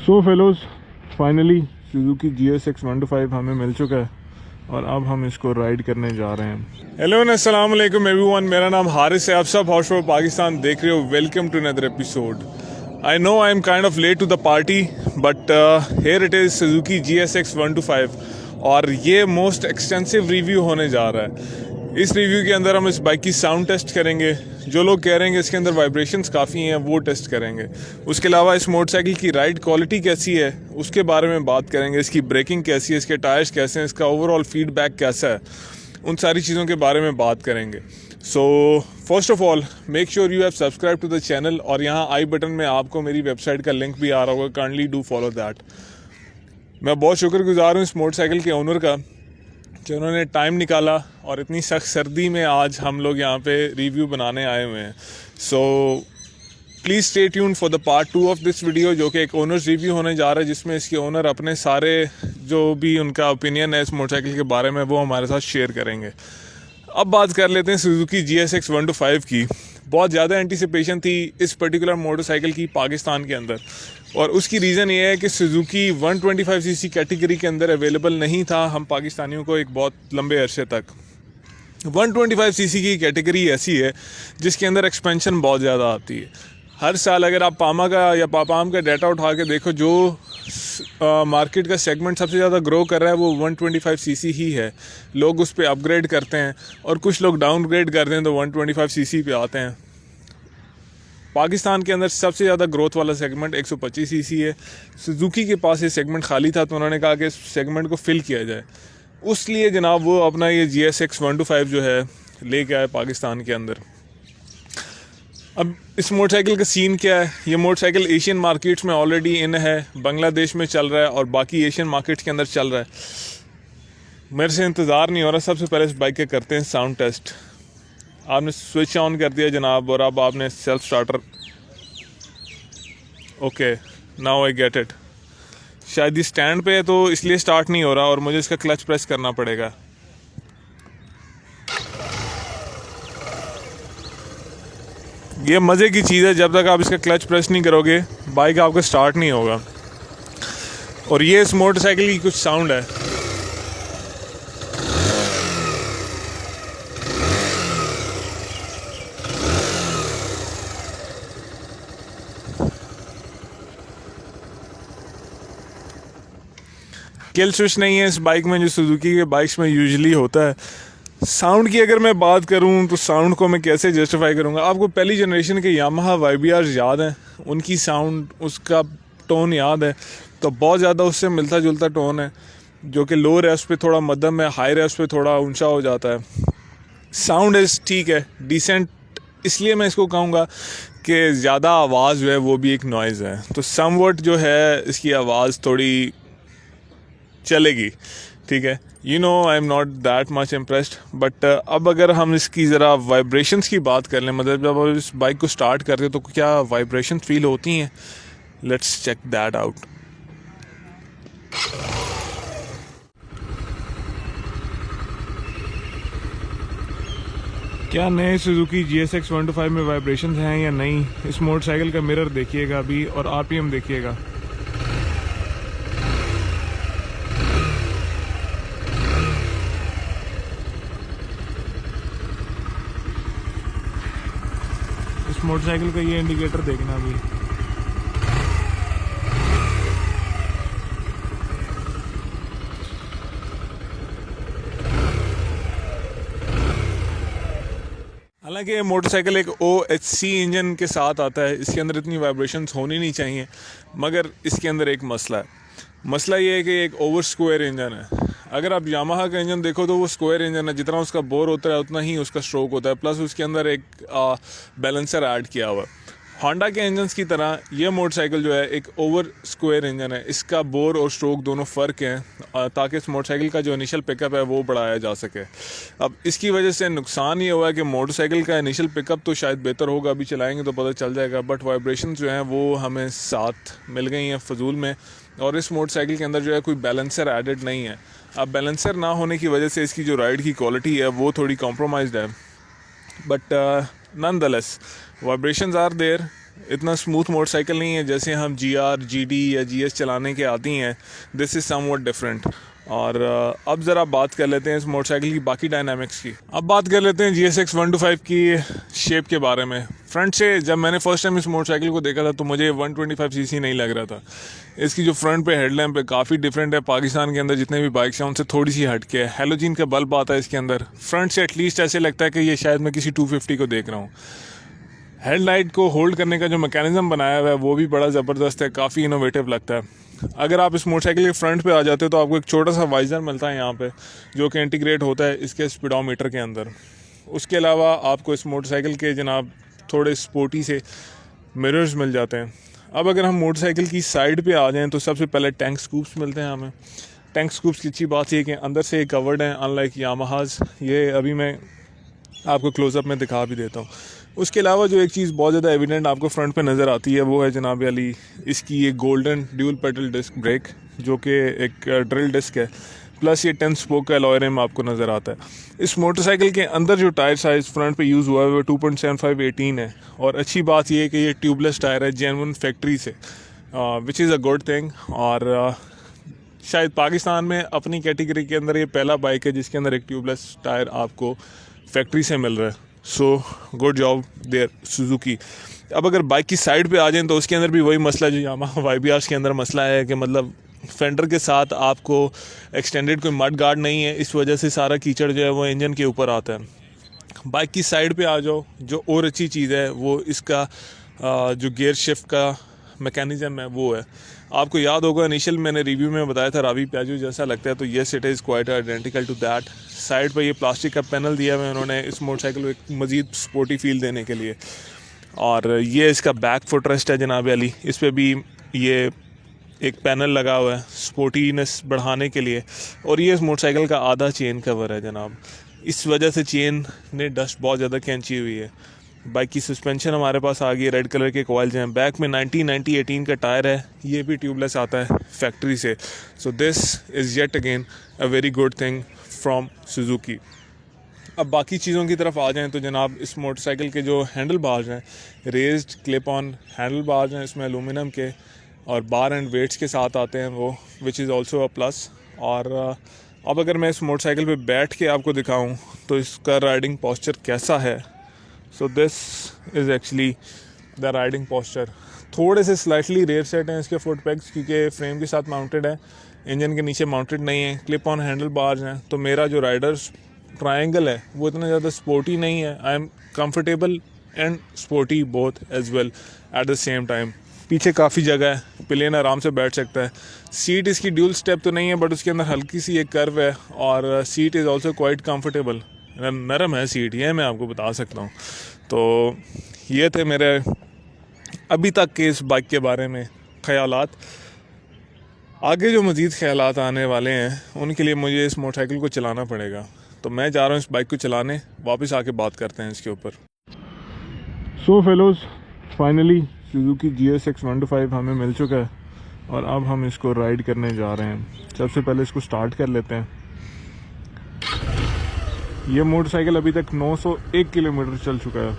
सो fellows finally Suzuki GSX 125 हमें मिल चुका है और अब हम इसको राइड करने जा रहे हैं। हेलो अस्सलाम वालेकुम एवरीवन, मेरा नाम हारिस है। आप सब हॉट फॉर पाकिस्तान देख रहे हो। Welcome to another episode. I know I am kind of late to the party but here it is Suzuki GSX 125 और ये मोस्ट एक्सटेंसिव रिव्यू होने जा रहा है। इस रिव्यू के अंदर हम इस बाइक की साउंड टेस्ट करेंगे। जो लोग कह रहे हैं इसके अंदर वाइब्रेशंस काफ़ी हैं वो टेस्ट करेंगे। उसके अलावा इस मोटरसाइकिल की राइड क्वालिटी कैसी है उसके बारे में बात करेंगे। इसकी ब्रेकिंग कैसी है, इसके टायर्स कैसे हैं, इसका ओवरऑल फीडबैक कैसा है, उन सारी चीज़ों के बारे में बात करेंगे। So first of all make sure you have subscribe to the channel और यहाँ आई बटन में आपको मेरी वेबसाइट का लिंक भी आ रहा होगा। Kindly do follow that. मैं बहुत शुक्रगुजार हूँ इस मोटरसाइकिल के ओनर का कि उन्होंने टाइम निकाला और इतनी सख्त सर्दी में आज हम लोग यहाँ पे रिव्यू बनाने आए हुए हैं। So please stay tuned for the part 2 of this video, जो कि एक ओनर्स रिव्यू होने जा रहा है, जिसमें इसके ओनर अपने सारे जो भी उनका ओपिनियन है इस मोटरसाइकिल के बारे में वो हमारे साथ शेयर करेंगे। अब बात कर लेते हैं सुजुकी GSX 125 की। बहुत ज़्यादा एंटीसिपेशन थी इस पर्टिकुलर मोटरसाइकिल की पाकिस्तान के अंदर और उसकी रीज़न ये है कि सुजुकी 125cc कैटेगरी के अंदर अवेलेबल नहीं था हम पाकिस्तानियों को एक बहुत लंबे अरसे तक। 125cc की कैटेगरी ऐसी है जिसके अंदर एक्सपेंशन बहुत ज़्यादा आती है। हर साल अगर आप पामा का या पापाम का डाटा उठा के देखो, जो मार्केट का सेगमेंट सबसे ज़्यादा ग्रो कर रहा है वो 125cc ही है। लोग उस पर अपग्रेड करते हैं और कुछ लोग डाउनग्रेड करते हैं तो 125cc पे आते हैं। पाकिस्तान के अंदर सबसे ज़्यादा ग्रोथ वाला सेगमेंट 125cc है। सुजुकी के पास ये सेगमेंट खाली था तो उन्होंने कहा कि इस सेगमेंट को फिल किया जाए। उसलिए जनाब वो अपना ये GSX 125 जो है लेके आए पाकिस्तान के अंदर। अब इस मोटरसाइकिल का सीन क्या है? ये मोटरसाइकिल एशियन मार्केट्स में ऑलरेडी इन है, बांग्लादेश में चल रहा है और बाकी एशियन मार्केट्स के अंदर चल रहा है। मेरे से इंतज़ार नहीं हो रहा। सबसे पहले इस बाइक के करते हैं साउंड टेस्ट। आपने स्विच ऑन कर दिया जनाब और अब आपने self starter, okay now I get it. शायद ये स्टैंड पे है तो इसलिए स्टार्ट नहीं हो रहा और मुझे इसका क्लच प्रेस करना पड़ेगा। ये मज़े की चीज़ है, जब तक आप इसका क्लच प्रेस नहीं करोगे बाइक आपका स्टार्ट नहीं होगा। और ये इस मोटरसाइकिल की कुछ साउंड है। किल स्विच नहीं है इस बाइक में जो सुजुकी के बाइक्स में यूजुअली होता है। साउंड की अगर मैं बात करूं तो साउंड को मैं कैसे जस्टिफाई करूंगा? आपको पहली जनरेशन के यामाहा YBRs याद हैं? उनकी साउंड, उसका टोन याद है? तो बहुत ज़्यादा उससे मिलता जुलता टोन है। जो कि लो रेव्स पे थोड़ा मध्यम है, हाई रेव्स पे थोड़ा ऊंचा हो जाता है। साउंड इज़ ठीक है, डिसेंट। इसलिए मैं इसको कहूँगा कि ज़्यादा आवाज़ जो है वो भी एक नॉइज़ है। तो समवट जो है इसकी आवाज़ थोड़ी चलेगी, ठीक है। You know I am not that much impressed but अब अगर हम इसकी ज़रा वाइब्रेशंस की बात कर लें, मतलब जब आप इस बाइक को स्टार्ट करते हो तो क्या वाइब्रेशन फील होती हैं? Let's check that out. क्या नए सुजुकी GSX 125 में वाइब्रेशंस हैं या नहीं? इस मोटरसाइकिल का मिरर देखिएगा अभी और RPM देखिएगा। इस मोटरसाइकिल का ये इंडिकेटर देखना अभी। हालांकि ये मोटरसाइकिल एक OHC इंजन के साथ आता है, इसके अंदर इतनी वाइब्रेशंस होनी नहीं चाहिए, मगर इसके अंदर एक मसला है। मसला ये है कि एक ओवर स्क्वायर इंजन है। अगर आप यामाहा का इंजन देखो तो वो स्क्वायर इंजन है, जितना उसका बोर होता है उतना ही उसका स्ट्रोक होता है, प्लस उसके अंदर एक बैलेंसर ऐड किया हुआ है। होंडा के इंजन्स की तरह ये मोटरसाइकिल जो है एक ओवर स्क्वायर इंजन है। इसका बोर और स्ट्रोक दोनों फ़र्क हैं ताकि इस मोटरसाइकिल का जो इनिशियल पिकअप है वो बढ़ाया जा सके। अब इसकी वजह से नुकसान ये हुआ है कि मोटरसाइकिल का इनिशियल पिकअप तो शायद बेहतर होगा, अभी चलाएंगे तो पता चल जाएगा, बट वाइब्रेशन जो हैं वो हमें साथ मिल गई हैं फजूल में। और इस मोटरसाइकिल के अंदर जो है कोई बैलेंसर एडेड नहीं है। अब बैलेंसर ना होने की वजह से इसकी जो राइड की क्वालिटी है वो थोड़ी कॉम्प्रोमाइज्ड है, but nonetheless vibrations are there. इतना स्मूथ मोटरसाइकिल नहीं है जैसे हम GR GD या GS चलाने के आती हैं। This is somewhat different. और अब ज़रा बात कर लेते हैं इस मोटरसाइकिल की बाकी डायनामिक्स की। अब बात कर लेते हैं GSX 125 की शेप के बारे में। फ्रंट से जब मैंने फ़र्स्ट टाइम इस मोटरसाइकिल को देखा था तो मुझे 125 सीसी नहीं लग रहा था। इसकी जो फ्रंट पे हेडलैम्प है काफ़ी डिफरेंट है। पाकिस्तान के अंदर जितने भी बाइक्स हैं उनसे थोड़ी सी हट के है। हेलोजन का बल्ब आता है इसके अंदर। फ्रंट से एटलीस्ट ऐसे लगता है कि ये शायद मैं किसी 250 को देख रहा हूँ। हेडलाइट को होल्ड करने का जो मैकेनिज्म बनाया हुआ है वो भी बड़ा ज़बरदस्त है, काफ़ी इनोवेटिव लगता है। अगर आप इस मोटरसाइकिल के फ्रंट पे आ जाते हो तो आपको एक छोटा सा वाइज़र मिलता है यहाँ पे, जो कि इंटीग्रेट होता है इसके स्पीडोमीटर के अंदर। उसके अलावा आपको इस मोटरसाइकिल के जनाब थोड़े स्पोर्टी से मिरर्स मिल जाते हैं। अब अगर हम मोटरसाइकिल की साइड पे आ जाएँ तो सबसे पहले टैंक स्कूप्स मिलते हैं हमें। टैंक स्कूप्स की अच्छी बात यह कि अंदर से कवर्ड हैं, अनलाइक यामाहाज। ये अभी मैं आपको क्लोज़अप में दिखा भी देता हूँ। उसके अलावा जो एक चीज़ बहुत ज़्यादा एविडेंट आपको फ्रंट पे नज़र आती है वो है जनाब अली इसकी ये golden dual petal disc brake, जो कि एक ड्रिल डिस्क है। प्लस ये 10 स्पोक का अलॉय रिम आपको नज़र आता है। इस मोटरसाइकिल के अंदर जो टायर साइज़ फ्रंट पे यूज़ हुआ है वो 2.75/18 है। और अच्छी बात ये है कि ये ट्यूबलेस टायर है जेन्युइन फैक्ट्री से, which is a good thing. और शायद पाकिस्तान में अपनी कैटेगरी के अंदर ये पहला बाइक है जिसके अंदर एक ट्यूबलेस टायर आपको फैक्ट्री से मिल रहा है। So good job there Suzuki. अब अगर बाइक की साइड पे आ जाएं तो उसके अंदर भी वही मसला जो यामाहा YBR के अंदर मसला है कि मतलब फेंडर के साथ आपको एक्सटेंडेड कोई मड गार्ड नहीं है, इस वजह से सारा कीचड़ जो है वो इंजन के ऊपर आता है। बाइक की साइड पे आ जाओ, जो और अच्छी चीज़ है वो इसका जो गियर शिफ्ट का मैकेनिज़्म है वो है। आपको याद होगा इनिशियल मैंने रिव्यू में बताया था रावी प्याजो जैसा लगता है, तो yes it is quite identical to that. Side पर ये प्लास्टिक का पैनल दिया हुआ है उन्होंने इस मोटरसाइकिल को एक मज़ीद स्पोर्टी फील देने के लिए। और ये इसका बैक फुटरेस्ट है जनाब अली, इस पर भी ये एक पैनल लगा हुआ है स्पोर्टीनेस बढ़ाने के लिए। और ये इस मोटरसाइकिल का आधा चेन कवर है जनाब, इस वजह से चेन ने डस्ट बहुत ज़्यादा खींची हुई है। बाइक की सस्पेंशन हमारे पास आ गई है, रेड कलर के कॉइल्स हैं। बैक में 1990-18 का टायर है, ये भी ट्यूबलेस आता है फैक्ट्री से। सो this is yet again a very good thing from Suzuki. अब बाकी चीज़ों की तरफ आ जाएं तो जनाब इस मोटरसाइकिल के जो हैंडल बार्स हैं raised clip on handle bars हैं, इसमें एलुमिनियम के और बार एंड वेट्स के साथ आते हैं वो, which is also a plus. और अब अगर मैं इस मोटरसाइकिल पे बैठ के आपको दिखाऊं तो इसका राइडिंग पोस्चर कैसा है। सो this is actually the riding posture. थोड़े से स्लाइटली रेयर सेट हैं इसके फुट पैक्स, क्योंकि फ्रेम के साथ माउंटेड है, इंजन के नीचे माउंटेड नहीं है। क्लिप ऑन हैंडल बार्स हैं, तो मेरा जो राइडर्स ट्रायंगल है वो इतना ज़्यादा स्पोर्टी नहीं है। I am comfortable and sporty both as well at the same time. पीछे काफ़ी जगह है, प्लेन आराम से बैठ सकता है। सीट इसकी ड्यूल स्टेप तो नहीं है बट उसके अंदर हल्की सी एक कर्व है। और seat is also quite comfortable, नरम है सीट, ये मैं आपको बता सकता हूँ। तो ये थे मेरे अभी तक के इस बाइक के बारे में ख्यालात। आगे जो मज़ीद ख्यालात आने वाले हैं उनके लिए मुझे इस मोटरसाइकिल को चलाना पड़ेगा, तो मैं जा रहा हूँ इस बाइक को चलाने। वापस आके बात करते हैं इसके ऊपर। सो फेलोज, फाइनली सुजुकी GSX 125 हमें मिल चुका है और अब हम इसको राइड करने जा रहे हैं। सबसे पहले इसको स्टार्ट कर लेते हैं। ये मोटरसाइकिल अभी तक 901 किलोमीटर चल चुका है।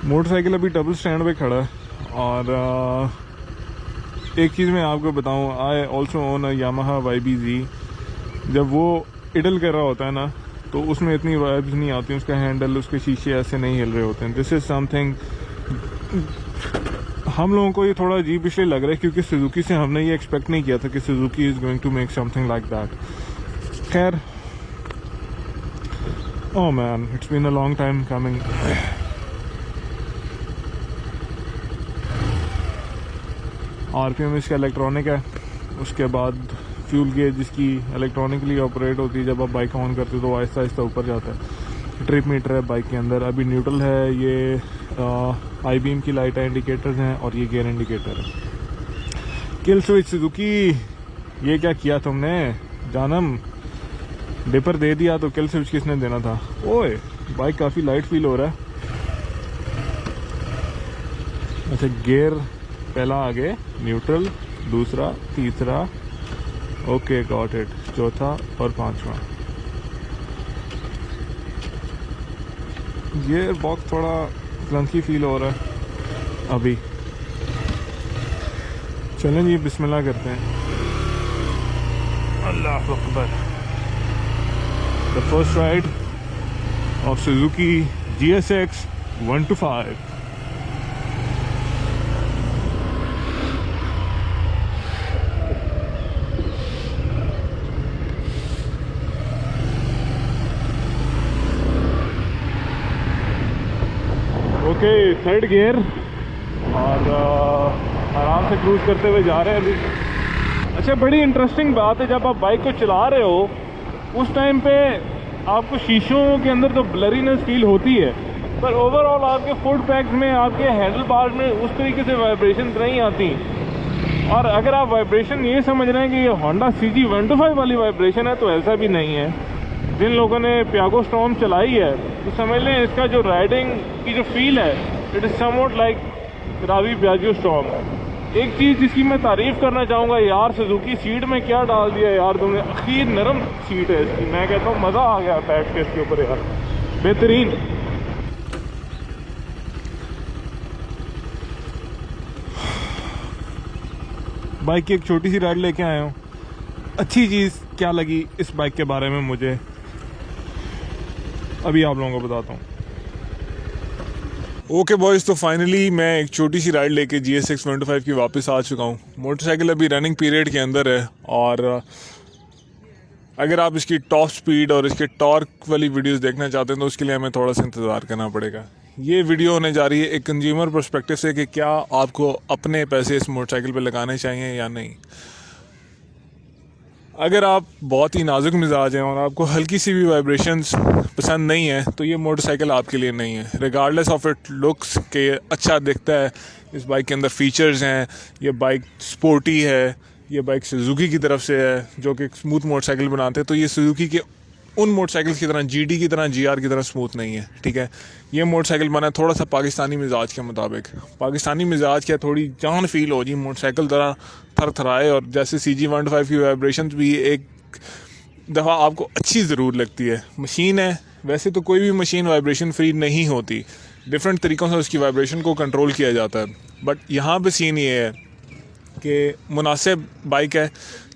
मोटरसाइकिल अभी डबल स्टैंड पे खड़ा है। और एक चीज़ मैं आपको बताऊं, I also own a Yamaha YBZ। जब वो इडल कर रहा होता है ना तो उसमें इतनी वाइब्स नहीं आती, उसका हैंडल, उसके शीशे ऐसे नहीं हिल रहे होते हैं। दिस इज़ समथिंग हम लोगों को ये थोड़ा अजीब इसलिए लग रहा है क्योंकि सुजुकी से हमने ये एक्सपेक्ट नहीं किया था कि Suzuki is going to make something like that. खैर, oh man, it's been a long time coming. RPM इसका इलेक्ट्रॉनिक है। उसके बाद फ्यूल गेज जिसकी इलेक्ट्रॉनिकली ऑपरेट होती है, जब आप बाइक ऑन करते हो तो आहिस्ता आहिस्ता ऊपर जाता है। ट्रिप मीटर है बाइक के अंदर, अभी न्यूट्रल है। ये आई बीम की लाइट है, इंडिकेटर्स हैं और ये गियर इंडिकेटर है। किल स्विच सुजुकी, ये क्या किया तुमने जानम? डिपर दे दिया तो किल स्विच किसने देना था? ओए, बाइक काफ़ी लाइट फील हो रहा है। अच्छा, गियर पहला आगे, न्यूट्रल, दूसरा, तीसरा, ओके गॉट इट, चौथा और पांचवा। गियर बॉक्स थोड़ा क्लंकी फील हो रहा है अभी। चलें जी बिस्मिल्लाह करते हैं। अल्लाह अकबर। The first ride of Suzuki GSX 125। Okay, third gear और आराम से क्रूज करते हुए जा रहे हैं अभी। अच्छा, बड़ी इंटरेस्टिंग बात है, जब आप बाइक को चला रहे हो उस टाइम पे आपको शीशों के अंदर जो ब्लरीनेस फील होती है, पर ओवरऑल आपके फुट पैक्स में, आपके हैंडल बार में उस तरीके से वाइब्रेशन नहीं आती। और अगर आप वाइब्रेशन ये समझ रहे हैं कि ये होंडा CG 125 वाली वाइब्रेशन है, तो ऐसा भी नहीं है। जिन लोगों ने पियागो स्टॉर्म चलाई है तो समझ लें इसका जो राइडिंग की जो फील है, it is somewhat like Ravi Piaggio Storm. एक चीज़ जिसकी मैं तारीफ़ करना चाहूँगा यार, सुजुकी सीट में क्या डाल दिया यार तुमने, अखीर नरम सीट है इसकी। मैं कहता हूँ मज़ा आ गया बैठ के इसके ऊपर यार, बेहतरीन। बाइक की एक छोटी सी राइड लेके आया हूँ। अच्छी चीज़ क्या लगी इस बाइक के बारे में मुझे अभी आप लोगों को बताता हूँ। ओके बॉयज़, तो फाइनली मैं एक छोटी सी राइड लेके GSX 125 की वापस आ चुका हूँ। मोटरसाइकिल अभी रनिंग पीरियड के अंदर है, और अगर आप इसकी टॉप स्पीड और इसके टॉर्क वाली वीडियोस देखना चाहते हैं तो उसके लिए हमें थोड़ा सा इंतज़ार करना पड़ेगा। ये वीडियो होने जा रही है एक कंज्यूमर पर्सपेक्टिव से कि क्या आपको अपने पैसे इस मोटरसाइकिल पे लगाने चाहिए या नहीं। अगर आप बहुत ही नाजुक मिजाज हैं और आपको हल्की सी भी वाइब्रेशंस पसंद नहीं है तो ये मोटरसाइकिल आपके लिए नहीं है। रिगार्डलेस ऑफ इट लुक्स के अच्छा दिखता है, इस बाइक के अंदर फीचर्स हैं, ये बाइक स्पोर्टी है, ये बाइक सुजुकी की तरफ से है जो कि स्मूथ मोटरसाइकिल बनाते हैं। तो ये सुजुकी के उन मोटरसाइकिल की तरह, GT की तरह, GR की तरह स्मूथ नहीं है, ठीक है। ये मोटरसाइकिल बना है थोड़ा सा पाकिस्तानी मिजाज के मुताबिक। पाकिस्तानी मिजाज क्या, थोड़ी जान फील हो जी, मोटरसाइकिल तरह थर थराए, और जैसे CG 125 की वाइब्रेशन भी एक दफ़ा आपको अच्छी ज़रूर लगती है। मशीन है, वैसे तो कोई भी मशीन वाइब्रेशन फ्री नहीं होती, डिफरेंट तरीक़ों से उसकी वाइब्रेशन को कंट्रोल किया जाता है। बट यहाँ पे सीन ये है कि मुनासिब बाइक है,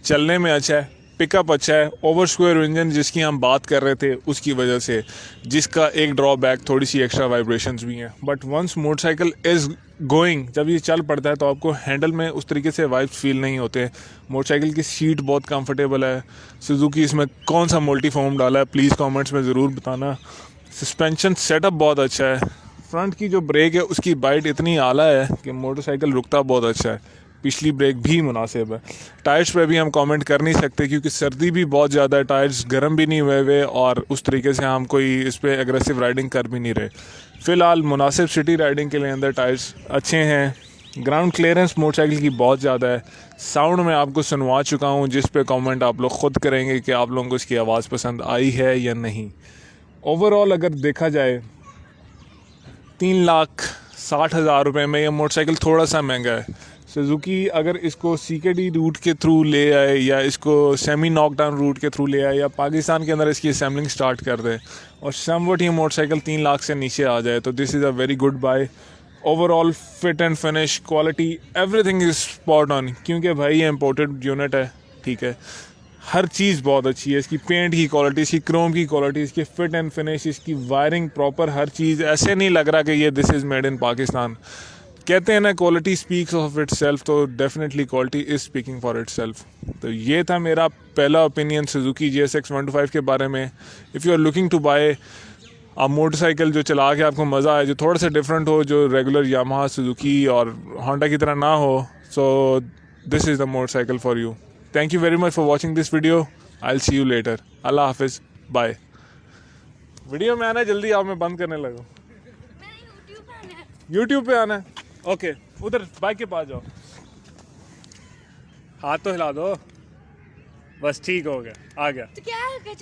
चलने में अच्छा है, पिकअप अच्छा है, ओवर स्क्वायर इंजन जिसकी हम बात कर रहे थे उसकी वजह से, जिसका एक ड्रॉबैक थोड़ी सी एक्स्ट्रा वाइब्रेशंस भी हैं। But once motorcycle is going, जब ये चल पड़ता है तो आपको हैंडल में उस तरीके से वाइब्स फील नहीं होते। मोटरसाइकिल की सीट बहुत कंफर्टेबल है। सुजुकी इसमें कौन सा मल्टी फोम डाला है प्लीज़ कमेंट्स में ज़रूर बताना। सस्पेंशन सेटअप बहुत अच्छा है। फ्रंट की जो ब्रेक है उसकी बाइट इतनी आला है कि मोटरसाइकिल रुकता बहुत अच्छा है। पिछली ब्रेक भी मुनासिब है। टायर्स पे भी हम कमेंट कर नहीं सकते क्योंकि सर्दी भी बहुत ज़्यादा है, टायर्स गर्म भी नहीं हुए और उस तरीके से हम कोई इस पर एग्रेसिव राइडिंग कर भी नहीं रहे। फ़िलहाल मुनासिब सिटी राइडिंग के लिए अंदर टायर्स अच्छे हैं। ग्राउंड क्लियरेंस मोटरसाइकिल की बहुत ज़्यादा है। साउंड में आपको सुनवा चुका हूँ, जिस पे कमेंट आप लोग ख़ुद करेंगे कि आप लोगों को इसकी आवाज़ पसंद आई है या नहीं। ओवरऑल अगर देखा जाए 3,60,000 रुपये में यह मोटरसाइकिल थोड़ा सा महंगा है। सुजुकी अगर इसको CKD रूट के थ्रू ले आए या इसको सेमी नॉकडाउन रूट के थ्रू ले आए या पाकिस्तान के अंदर इसकी असेंबलिंग स्टार्ट कर दे और समवट ये मोटरसाइकिल 3 लाख से नीचे आ जाए तो this is a very good buy. Overall fit and finish, quality, everything is spot on, क्योंकि भाई ये इम्पोर्टेड यूनिट है, ठीक है। हर चीज़ बहुत अच्छी है, इसकी पेंट की क्वालिटी, इसकी क्रोम की क्वालिटी, इसकी फिट एंड फिनिश, इसकी वायरिंग प्रॉपर, हर चीज़। ऐसे नहीं लग रहा कि ये this is made in Pakistan. कहते हैं ना quality speaks of itself, तो definitely quality is speaking for itself. तो ये था मेरा पहला ओपिनियन सुजुकी GSX 125 के बारे में। If you are looking to buy आप मोटरसाइकिल जो चला के आपको मज़ा आए, जो थोड़ा सा डिफरेंट हो, जो रेगुलर यामाहा, सुजुकी और होंडा की तरह ना हो, so this is the motorcycle for you. Thank you very much for watching this video. I will see you later. अल्लाह हाफिज़, बाय। वीडियो में आना है जल्दी, आप मैं बंद करने लगा। यूट्यूब पे आना है, ओके। उधर बाइक के पास जाओ, हाथ तो हिला दो, बस ठीक हो गया, आ गया। तो क्या